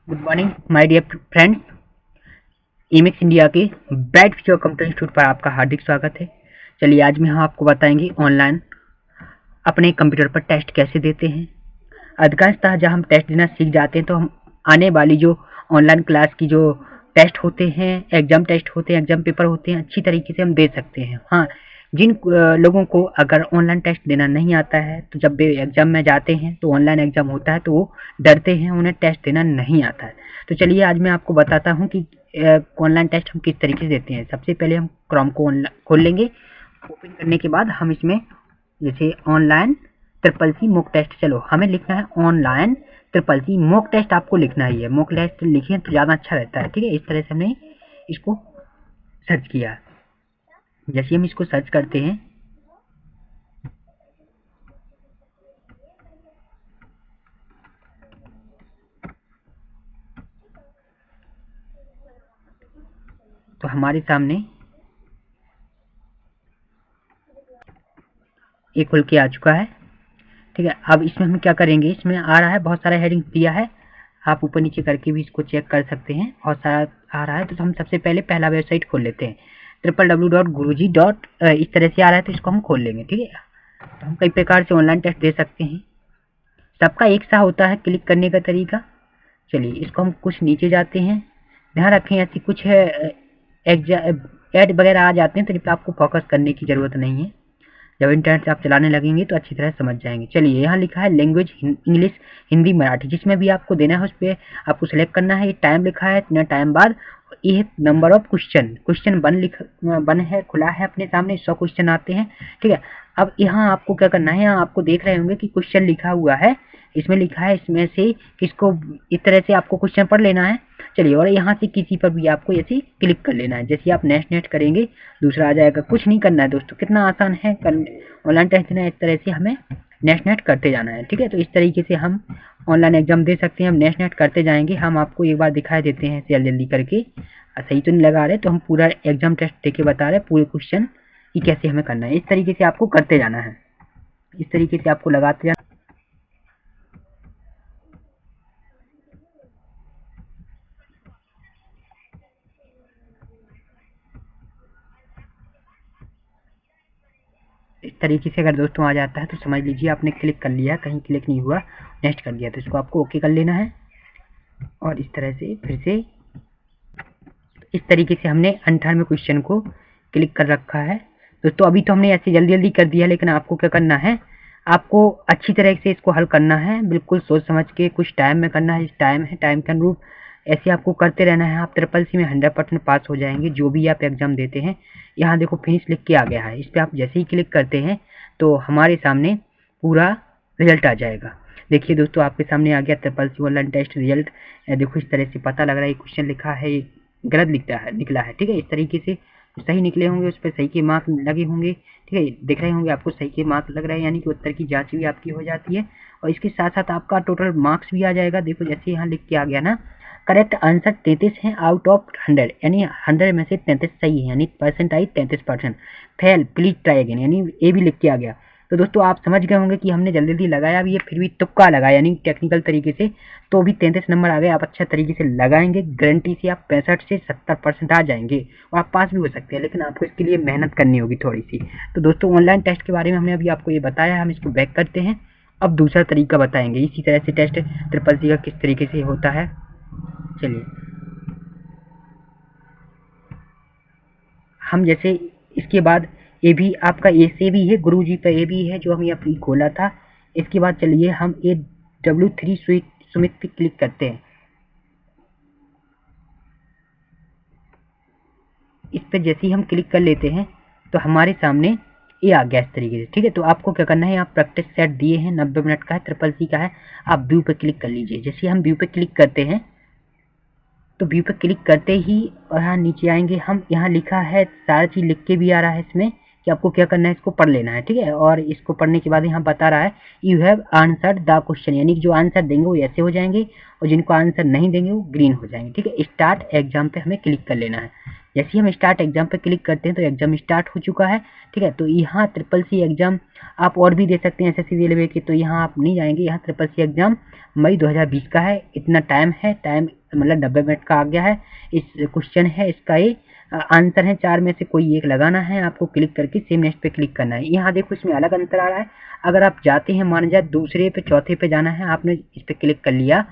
Good morning my dear friends. MX India के bright future computer institute पर आपका हार्दिक स्वागत है। चलिए आज हम आपको बताएंगे ऑनलाइन अपने कंप्यूटर पर टेस्ट कैसे देते हैं। अधिकांशतः जब हम टेस्ट देना सीख जाते हैं तो हम आने वाली जो ऑनलाइन क्लास की जो टेस्ट होते हैं, एग्जाम टेस्ट होते हैं, एग्जाम पेपर होते हैं, अच्छी तरीके से हम दे सकते हैं। हाँ, जिन लोगों को अगर ऑनलाइन टेस्ट देना नहीं आता है तो जब वे एग्जाम में जाते हैं तो ऑनलाइन एग्जाम होता है तो वो डरते हैं, उन्हें टेस्ट देना नहीं आता है। तो चलिए आज मैं आपको बताता हूँ कि ऑनलाइन टेस्ट हम किस तरीके से देते हैं। सबसे पहले हम क्रोम को खोल लेंगे। ओपन करने के बाद हम इसमें जैसे ऑनलाइन CCC मॉक टेस्ट, चलो हमें लिखना है ऑनलाइन CCC मॉक टेस्ट, आपको लिखना ही है। मॉक टेस्ट लिखिए तो ज़्यादा अच्छा रहता है। ठीक है, इस तरह से हमने इसको सर्च किया। जैसे हम इसको सर्च करते हैं तो हमारे सामने ये खुल के आ चुका है। ठीक है, अब इसमें हम क्या करेंगे, इसमें आ रहा है बहुत सारा हेडिंग दिया है, आप ऊपर नीचे करके भी इसको चेक कर सकते हैं। बहुत सारा आ रहा है तो हम सबसे पहले पहला वेबसाइट खोल लेते हैं www.guruji. इस तरह से आ रहा है तो इसको हम खोल लेंगे। ठीक है, तो हम कई प्रकार से ऑनलाइन टेस्ट दे सकते हैं, सबका एक सा होता है क्लिक करने का तरीका। चलिए इसको हम कुछ नीचे जाते हैं। ध्यान रखें ऐसी कुछ ऐड वगैरह आ जाते हैं तो इन पर आपको फोकस करने की ज़रूरत नहीं है। जब इंटरनेट से आप चलाने लगेंगे तो अच्छी तरह समझ जाएंगे। चलिए यहाँ लिखा है लैंग्वेज इंग्लिश, हिंदी, मराठी, जिसमें भी आपको देना है उस पर आपको सेलेक्ट करना है। ये टाइम लिखा है इतना टाइम बाद, ये नंबर ऑफ क्वेश्चन बन है, खुला है अपने सामने, 100 क्वेश्चन आते हैं। ठीक है, अब यहाँ आपको क्या करना है, यहाँ आपको देख रहे होंगे कि क्वेश्चन लिखा हुआ है, इसमें लिखा है इसमें से किसको, इस तरह से आपको क्वेश्चन पढ़ लेना है। चलिए, और यहाँ से किसी पर भी आपको ऐसे क्लिक कर लेना है। जैसे आप नेट करेंगे दूसरा आ जाएगा, कुछ नहीं करना है दोस्तों, कितना आसान है ऑनलाइन टेस्ट देना। इस तरह से हमें नेट करते जाना है। ठीक है, तो इस तरीके से हम ऑनलाइन एग्जाम दे सकते हैं। हम नेट करते जाएंगे। हम आपको एक बार दिखाई देते हैं जल्दी जल्दी करके, सही तो नहीं लगा रहे तो हम पूरा एग्जाम टेस्ट दे के बता रहे पूरे क्वेश्चन कि कैसे हमें करना है। इस तरीके से आपको करते जाना है, इस तरीके से आपको लगाते जाना। इस तरीके से अगर दोस्तों आ जाता है तो समझ लीजिए आपने क्लिक कर लिया, कहीं क्लिक नहीं हुआ, नेक्स्ट कर दिया, तो इसको आपको ओके कर लेना है। और इस तरह से फिर से इस तरीके से हमने 98 क्वेश्चन को क्लिक कर रखा है। दोस्तों अभी तो हमने ऐसे जल्दी जल्दी कर दिया, लेकिन आपको क्या करना है, आपको अच्छी तरह से इसको हल करना है, बिल्कुल सोच समझ के, कुछ टाइम में करना है। टाइम है, टाइम के अनुरूप ऐसे आपको करते रहना है। आप CCC में 100% पास हो जाएंगे जो भी आप एग्जाम देते हैं। यहाँ देखो फिनिश लिख के आ गया है, इस पर आप जैसे ही क्लिक करते हैं तो हमारे सामने पूरा रिजल्ट आ जाएगा। देखिए दोस्तों आपके सामने आ गया CCC ऑनलाइन टेस्ट रिजल्ट। देखो इस तरह से पता लग रहा है क्वेश्चन लिखा है गलत निकला है। ठीक है, इस तरीके से सही निकले होंगे, उस पर सही के मार्क लगे होंगे। ठीक है, दिख रहे होंगे आपको सही के मार्क लग रहे हैं, यानी कि उत्तर की जांच भी आपकी हो जाती है और इसके साथ साथ आपका टोटल मार्क्स भी आ जाएगा। देखो जैसे यहाँ लिख के आ गया ना, करेक्ट आंसर 33 है आउट ऑफ 100, यानी 100 में से 33 सही है, यानी percent I 33%। Fail please try again, यानी ये भी लिख के आ गया। तो दोस्तों आप समझ गए होंगे कि हमने जल्दी जल्दी लगाया भी है, फिर भी तुक्का लगाया, यानी टेक्निकल तरीके से, तो भी 33 नंबर आ गए। आप अच्छा तरीके से लगाएंगे, गारंटी से आप 65 से 70% आ जाएंगे और आप पास भी हो सकते हैं, लेकिन आपको इसके लिए मेहनत करनी होगी थोड़ी सी। तो दोस्तों ऑनलाइन टेस्ट के बारे में हमने अभी आपको ये बताया, हम इसको बैक करते हैं। अब दूसरा तरीका बताएंगे इसी तरह से टेस्ट CCC का किस तरीके से होता है। चलिए हम जैसे इसके बाद ये भी आपका ए से भी है, गुरुजी का ये भी है जो हम यहाँ खोला था। इसके बाद चलिए हम ये W3 सुमित पे क्लिक करते हैं। इस पे जैसे ही हम क्लिक कर लेते हैं तो हमारे सामने ये आ गया इस तरीके से। ठीक है, तो आपको क्या करना है, आप प्रैक्टिस सेट दिए हैं 90 मिनट का है, CCC का है, आप व्यू पे क्लिक कर लीजिए। जैसे हम व्यू पे क्लिक करते हैं तो व्यू पे क्लिक करते ही और यहाँ नीचे आएंगे हम, यहाँ लिखा है सारा चीज़ लिख के भी आ रहा है इसमें कि आपको क्या करना है, इसको पढ़ लेना है। ठीक है, और इसको पढ़ने के बाद यहाँ बता रहा है you have answered the question, यानी कि जो आंसर देंगे वो ऐसे हो जाएंगे और जिनको आंसर नहीं देंगे वो ग्रीन हो जाएंगे। ठीक है, स्टार्ट एग्जाम पे हमें क्लिक कर लेना है। जैसे ही हम स्टार्ट एग्जाम पे क्लिक करते हैं तो एग्जाम स्टार्ट हो चुका है। ठीक है, तो यहाँ CCC एग्जाम आप और भी दे सकते हैं SSC रेलवे के, तो यहाँ आप नहीं जाएंगे। यहाँ CCC एग्जाम मई 2020 का है, इतना टाइम है, टाइम मतलब 90 मिनट का आ गया है। इस क्वेश्चन है, इसका ये आंसर है, 4 में से कोई एक लगाना है। आपको क्लिक करके सेम नेक्स्ट पे क्लिक करना है। यहाँ देखो इसमें अलग अंतर आ रहा है। अगर आप जाते हैं, मान जाए दूसरे पे चौथे पे जाना है, आपने इस पे क्लिक कर लिया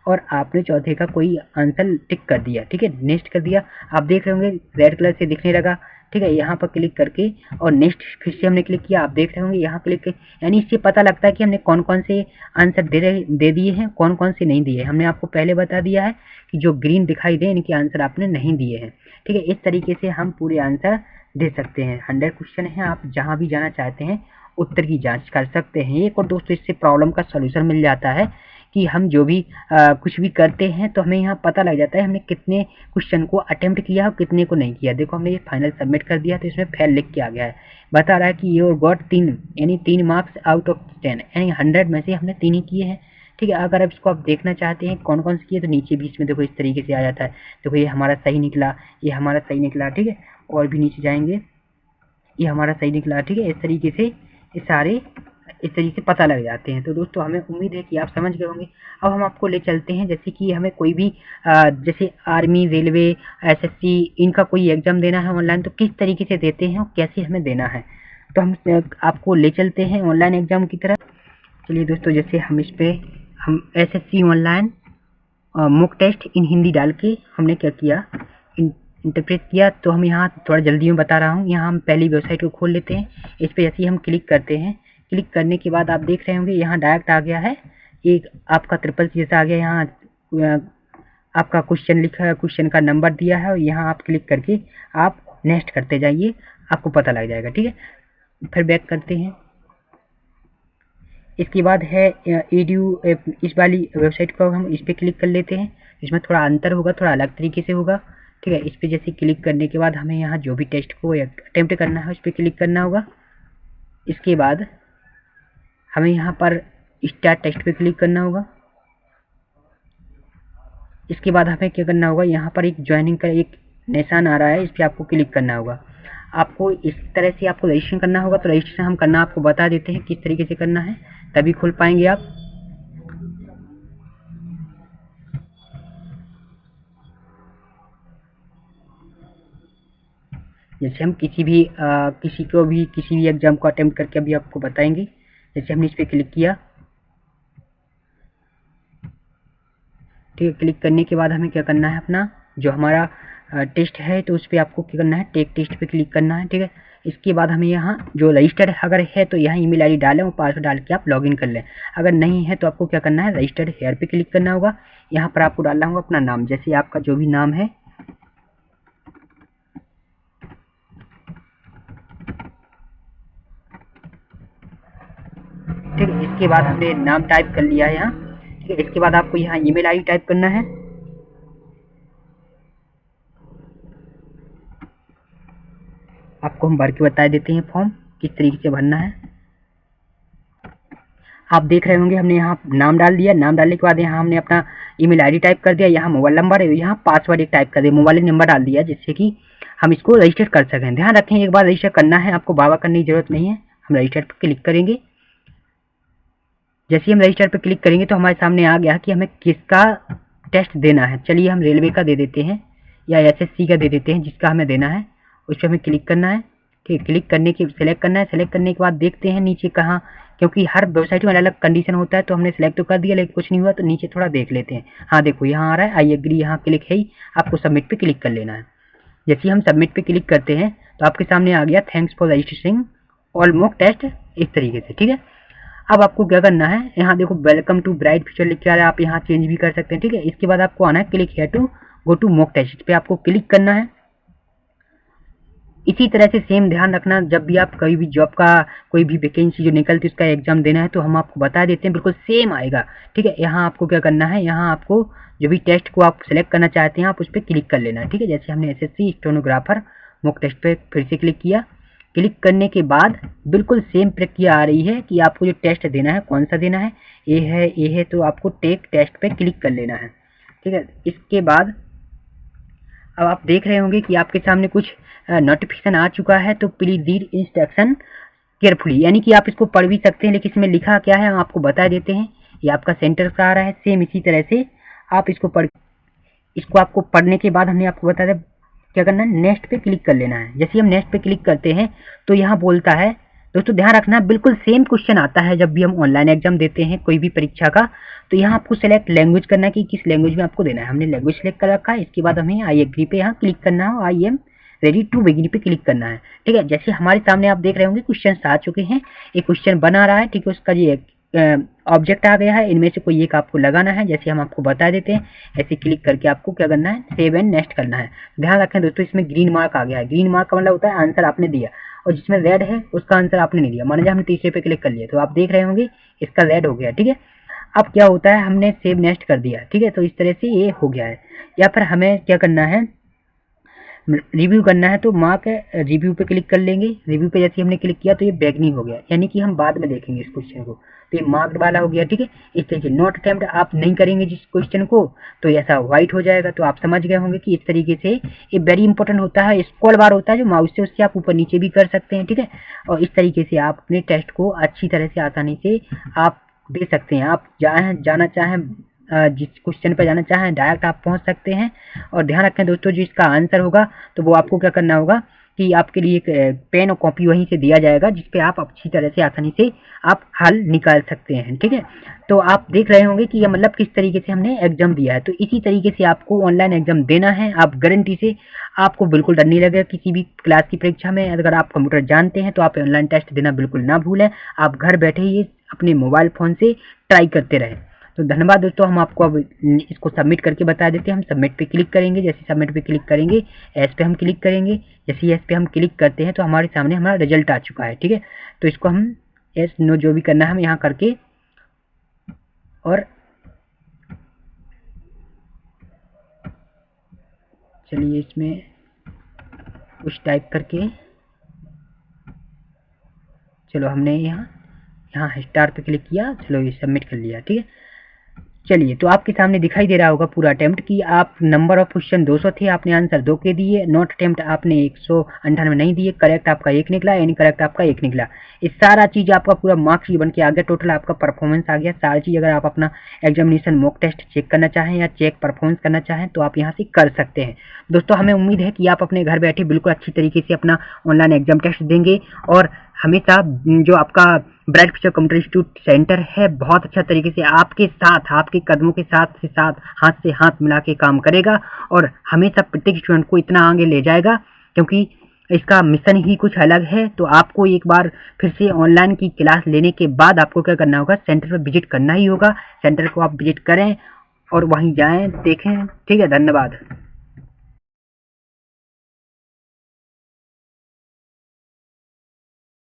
और आपने चौथे का कोई आंसर टिक कर दिया, ठीक है, नेक्स्ट कर दिया। आप देख रहे होंगे रेड कलर से दिखने लगा, ठीक है। यहाँ पर क्लिक करके और नेक्स्ट फिर से हमने क्लिक किया, आप देख रहे होंगे यहाँ क्लिक, यानी इससे पता लगता है कि हमने कौन कौन से आंसर दे दिए हैं, कौन कौन से नहीं दिए। हमने आपको पहले बता दिया है कि जो ग्रीन दिखाई दे इनके आंसर आपने नहीं दिए हैं, ठीक है। इस तरीके से हम पूरे आंसर दे सकते हैं। 100 क्वेश्चन है, आप जहाँ भी जाना चाहते हैं उत्तर की जांच कर सकते हैं। एक और दोस्तों इससे प्रॉब्लम का सॉल्यूशन मिल जाता है कि हम जो भी कुछ भी करते हैं तो हमें यहाँ पता लग जाता है हमने कितने क्वेश्चन को अटेम्प्ट किया और कितने को नहीं किया। देखो हमने ये फाइनल सबमिट कर दिया तो इसमें फेल लिख के आ गया है, बता रहा है कि योर गॉट 3 यानी 3 मार्क्स आउट ऑफ 10, यानी 100 में से हमने 3 ही किए हैं, ठीक है। अगर आप इसको आप देखना चाहते हैं कौन कौन से किए तो नीचे बीच में देखो इस तरीके से आ जाता है। देखो ये हमारा सही निकला, ये हमारा सही निकला, ठीक है। और भी नीचे जाएंगे, ये हमारा सही निकला, ठीक है। इस तरीके से ये सारे इस तरीके से पता लग जाते हैं। तो दोस्तों हमें उम्मीद है कि आप समझ गए होंगे। अब हम आपको ले चलते हैं, जैसे कि हमें कोई भी जैसे आर्मी, रेलवे, एसएससी इनका कोई एग्जाम देना है ऑनलाइन तो किस तरीके से देते हैं और कैसे हमें देना है, तो हम आपको ले चलते हैं ऑनलाइन एग्जाम की तरफ। चलिए दोस्तों, जैसे हम इस पे हम एसएससी ऑनलाइन मॉक टेस्ट इन हिंदी डाल के हमने क्या किया, इंटरप्रेट किया। तो हम यहाँ थोड़ा जल्दी में बता रहा हूँ। यहाँ हम पहली वेबसाइट को खोल लेते हैं। इस पर जैसे ही हम क्लिक करते हैं, क्लिक करने के बाद आप देख रहे होंगे यहाँ डायरेक्ट आ गया है, एक आपका ट्रिपल सी जैसा आ गया। यहाँ आपका क्वेश्चन लिखा है, क्वेश्चन का नंबर दिया है और यहाँ आप क्लिक करके आप नेक्स्ट करते जाइए, आपको पता लग जाएगा, ठीक है। फिर बैक करते हैं। इसके बाद है एडू, इस वाली वेबसाइट को हम इस पर क्लिक कर लेते हैं। इसमें थोड़ा अंतर होगा, थोड़ा अलग तरीके से होगा, ठीक है। इस पर जैसे क्लिक करने के बाद हमें यहाँ जो भी टेस्ट को अटेम्प्ट करना है उस पर क्लिक करना होगा। इसके बाद हमें यहाँ पर स्टार्ट टेस्ट पे क्लिक करना होगा। इसके बाद हमें क्या करना होगा, यहाँ पर एक ज्वाइनिंग का एक निशान आ रहा है, इस पर आपको क्लिक करना होगा। आपको इस तरह से आपको रजिस्ट्रेशन करना होगा। तो रजिस्ट्रेशन हम करना आपको बता देते हैं किस तरीके से करना है, तभी खोल पाएंगे आप। जैसे हम किसी भी एग्जाम को अटेम्प्ट करके अभी आपको बताएंगे। जैसे हमने इस पर क्लिक किया, ठीक है। क्लिक करने के बाद हमें क्या करना है, अपना जो हमारा टेस्ट है तो उस पर आपको क्या करना है, टेक टेस्ट पे क्लिक करना है, ठीक है। इसके बाद हमें यहाँ जो रजिस्टर्ड अगर है तो यहाँ ईमेल आईडी डालें और पासवर्ड डाल के आप लॉगिन कर लें। अगर नहीं है तो आपको क्या करना है, रजिस्टर्ड हेयर पे क्लिक करना होगा। यहाँ पर आपको डालना होगा अपना नाम, जैसे आपका जो भी नाम है, ठीक है। इसके बाद हमने नाम टाइप कर लिया है यहाँ, ठीक है। इसके बाद आपको यहाँ ईमेल आईडी टाइप करना है। आपको हम भर के बता देते हैं फॉर्म किस तरीके से भरना है। आप देख रहे होंगे हमने यहाँ नाम डाल दिया। नाम डालने के बाद यहाँ हमने अपना ईमेल आईडी टाइप कर दिया, यहाँ मोबाइल नंबर है, यहाँ पासवर्ड एक टाइप कर दिया, मोबाइल नंबर डाल दिया जिससे कि हम इसको रजिस्टर कर सकें। ध्यान रखें एक बार रजिस्टर करना है, आपको बाबा करने की जरूरत नहीं है। हम रजिस्टर पर क्लिक करेंगे। जैसे ही हम रजिस्टर पर क्लिक करेंगे तो हमारे सामने आ गया कि हमें किसका टेस्ट देना है। चलिए हम रेलवे का दे देते हैं या एसएससी का दे देते हैं, जिसका हमें देना है उस पर हमें क्लिक करना है, ठीक है। क्लिक करने के सेलेक्ट करना है। सेलेक्ट करने के बाद देखते हैं नीचे कहाँ, क्योंकि हर वेबसाइट में अलग अलग कंडीशन होता है, तो हमने सेलेक्ट तो कर दिया लेकिन कुछ नहीं हुआ, तो नीचे थोड़ा देख लेते हैं। हाँ देखो यहाँ आ रहा है आई एग्री, यहाँ क्लिक है ही, आपको सबमिट पे क्लिक कर लेना है। जैसे ही हम सबमिट पे क्लिक करते हैं तो आपके सामने आ गया thanks for registration all mock test, इस तरीके से, ठीक है। अब आपको क्या करना है, यहाँ देखो वेलकम टू ब्राइट फ्यूचर लिख के आ रहा है, आप यहाँ चेंज भी कर सकते हैं, ठीक है। इसके बाद आपको आना है click here to go to mock test, पे आपको क्लिक करना है। इसी तरह से सेम ध्यान रखना, जब भी आप कोई भी जॉब का कोई भी वैकेंसी जो निकलती है उसका एग्जाम देना है तो हम आपको बता देते हैं, बिल्कुल सेम आएगा, ठीक है। यहाँ आपको क्या करना है, यहाँ आपको जो भी टेस्ट को आप सिलेक्ट करना चाहते हैं आप उस पर क्लिक कर लेना है, ठीक है। जैसे हमने एसएससी स्टेनोग्राफर मॉक टेस्ट पे फिर से क्लिक किया। क्लिक करने के बाद बिल्कुल सेम प्रक्रिया आ रही है कि आपको जो टेस्ट देना है कौन सा देना है, ए है तो आपको टेक टेस्ट पे क्लिक कर लेना है, ठीक है। इसके बाद अब आप देख रहे होंगे कि आपके सामने कुछ नोटिफिकेशन आ चुका है, तो प्लीज रीड इंस्ट्रक्शन केयरफुली, यानी कि आप इसको पढ़ भी सकते हैं लेकिन इसमें लिखा क्या है हम आपको बता देते हैं। ये आपका सेंटर का आ रहा है, सेम इसी तरह से आप इसको पढ़, इसको आपको पढ़ने के बाद हमने आपको बताया क्या करना है, नेक्स्ट पे क्लिक कर लेना है। जैसे हम नेक्स्ट पे क्लिक करते हैं तो यहाँ बोलता है, दोस्तों ध्यान रखना बिल्कुल सेम क्वेश्चन आता है जब भी हम ऑनलाइन एग्जाम देते हैं कोई भी परीक्षा का। तो यहाँ आपको सेलेक्ट लैंग्वेज करना है कि किस लैंग्वेज में आपको देना है। हमने लैंग्वेज सेलेक्ट कर रखा है। इसके बाद हमें आई एग्री पे यहाँ क्लिक करना है, I am ready to begin पे क्लिक करना है। ठीक है, जैसे हमारे सामने आप देख रहे होंगे क्वेश्चन आ चुके हैं, एक क्वेश्चन बना रहा है। ठीक है, उसका ये ऑब्जेक्ट आ गया है, इनमें से कोई एक आपको लगाना है। जैसे हम आपको बता देते हैं, ऐसे क्लिक करके आपको क्या करना है, सेव एंड नेक्स्ट करना है। ध्यान रखें दोस्तों, इसमें ग्रीन मार्क आ गया है। ग्रीन मार्क का मतलब होता है आंसर आपने दिया, और जिसमें रेड है उसका आंसर आपने नहीं दिया। मान लीजिए हमने तीसरे पे क्लिक कर लिया तो आप देख रहे होंगे इसका रेड हो गया। ठीक है, अब क्या होता है, हमने सेव नेक्स्ट कर दिया। ठीक है, तो इस तरह से ये हो गया है। या फिर हमें क्या करना है, रिव्यू करना है, तो मार्क रिव्यू पे क्लिक कर लेंगे। रिव्यू पे जैसे हमने क्लिक किया तो ये बैगनी हो गया, यानी कि हम बाद में देखेंगे इस क्वेश्चन को, तो ये मार्क्ड वाला हो गया। ठीक है, इस तरीके से नॉट अटेम्प्ट आप नहीं करेंगे जिस क्वेश्चन को तो ऐसा व्हाइट हो जाएगा। तो आप समझ गए होंगे कि इस तरीके से ये वेरी इंपॉर्टेंट होता है। स्क्रॉल बार होता है जो माउस से, उससे आप ऊपर नीचे भी कर सकते हैं। ठीक है, और इस तरीके से आप अपने टेस्ट को अच्छी तरह से आसानी से आप दे सकते हैं। आप जाना चाहें, जिस क्वेश्चन पर जाना चाहें डायरेक्ट आप पहुंच सकते हैं। और ध्यान रखें दोस्तों, जो इसका आंसर होगा तो वो आपको क्या करना होगा कि आपके लिए एक पेन और कॉपी वहीं से दिया जाएगा, जिस पे आप अच्छी तरह से आसानी से आप हल निकाल सकते हैं। ठीक है, तो आप देख रहे होंगे कि ये मतलब किस तरीके से हमने एग्जाम दिया है। तो इसी तरीके से आपको ऑनलाइन एग्जाम देना है। आप गारंटी से, आपको बिल्कुल डर नहीं लगेगा किसी भी क्लास की परीक्षा में। अगर आप कंप्यूटर जानते हैं तो आप ऑनलाइन टेस्ट देना बिल्कुल ना भूलें। आप घर बैठे ही अपने मोबाइल फोन से ट्राई करते रहें। तो धन्यवाद दोस्तों, हम आपको अब इसको सबमिट करके बता देते हैं। हम सबमिट पे क्लिक करेंगे। जैसे सबमिट पे क्लिक करेंगे, एस पे हम क्लिक करेंगे। जैसे एस पे हम क्लिक करते हैं तो हमारे सामने हमारा रिजल्ट आ चुका है। ठीक है, तो इसको हम एस नो जो भी करना है हम यहाँ करके, और चलिए इसमें कुछ टाइप करके, चलो हमने यहाँ स्टार पे क्लिक किया, चलो ये सबमिट कर लिया। ठीक है, चलिए तो आपके सामने दिखाई दे रहा होगा पूरा अटेम्प्ट कि आप नंबर ऑफ क्वेश्चन 200 थे, आपने आंसर 2 के दिए। नॉट अटेम्प्ट आपने 198 नहीं दिए, करेक्ट आपका 1 निकला, इनकरेक्ट आपका 1 निकला। इस सारा चीज़ आपका पूरा मार्क्स बन के आ गया, टोटल आपका परफॉर्मेंस आ गया। सारी चीज़ अगर आप अपना एग्जामिनेशन मॉक टेस्ट चेक करना चाहें या चेक परफॉर्मेंस करना चाहें तो आप यहाँ से कर सकते हैं। दोस्तों हमें उम्मीद है कि आप अपने घर बैठे बिल्कुल अच्छी तरीके से अपना ऑनलाइन एग्जाम टेस्ट देंगे, और हमेशा जो आपका bright future computer institute centre है बहुत अच्छा तरीके से आपके साथ, आपके कदमों के साथ हाथ से हाथ मिला के काम करेगा, और हमेशा प्रत्येक स्टूडेंट को इतना आगे ले जाएगा, क्योंकि इसका मिशन ही कुछ अलग है। तो आपको एक बार फिर से ऑनलाइन की क्लास लेने के बाद आपको क्या करना होगा, सेंटर पर विजिट करना ही होगा। सेंटर को आप विजिट करें और वहीं जाएं, देखें। ठीक है, धन्यवाद।